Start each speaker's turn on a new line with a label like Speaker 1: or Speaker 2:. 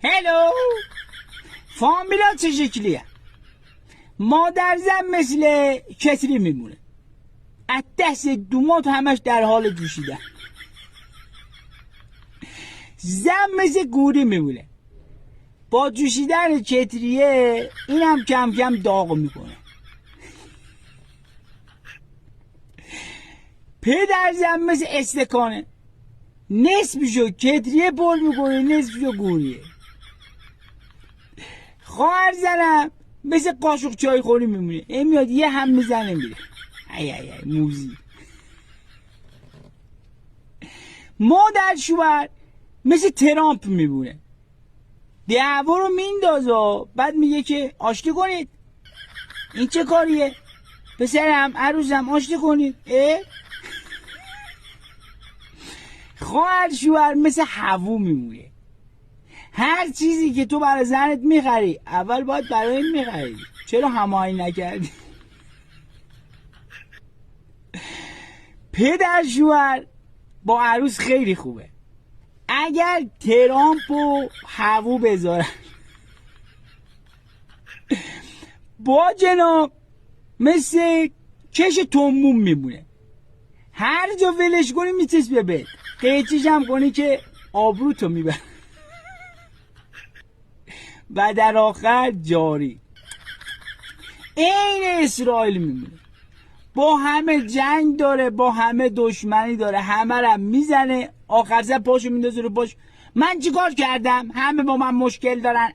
Speaker 1: هلو. فامیلا چه شکلیه؟ مادر زن مثل کتری میمونه، از دست دومات همش در حال جوشیدن. زن مثل گوری میمونه، با جوشیدن کتریه اینم کم کم داغ میکنه. پدر زن مثل استکانه، نصفشو کتریه پر میکنه، نصفشو گوریه. خواهر زنم مثل قاشق چای خوری میمونه، این میاد یه هم میزنه میره. ای ای ای موزی. مادر شوهر مثل ترامپ میمونه، دعوا رو میندازه، بعد میگه که آشتی کنید. این چه کاریه؟ پسرم عروسم آشتی کنید. خواهر شوهر مثل حوو میمونه، هر چیزی که تو برای زنت میخری اول باید برای این میخری، چرا هماهنگ نکردی؟ پدر شوهر با عروس خیلی خوبه، اگر ترامپ و حوو بذارن. با جناب مثل کش تومون میمونه، هر جا ولش کنی میچسبه بهت، قیچیش هم کنی که آبروتو میبر. و در آخر جاری این اسرائیل میمونه، با همه جنگ داره، با همه دشمنی داره، همه رو میزنه، آخر سر پاشو میندازه رو پاش. من چیکار کردم؟ همه با من مشکل دارن.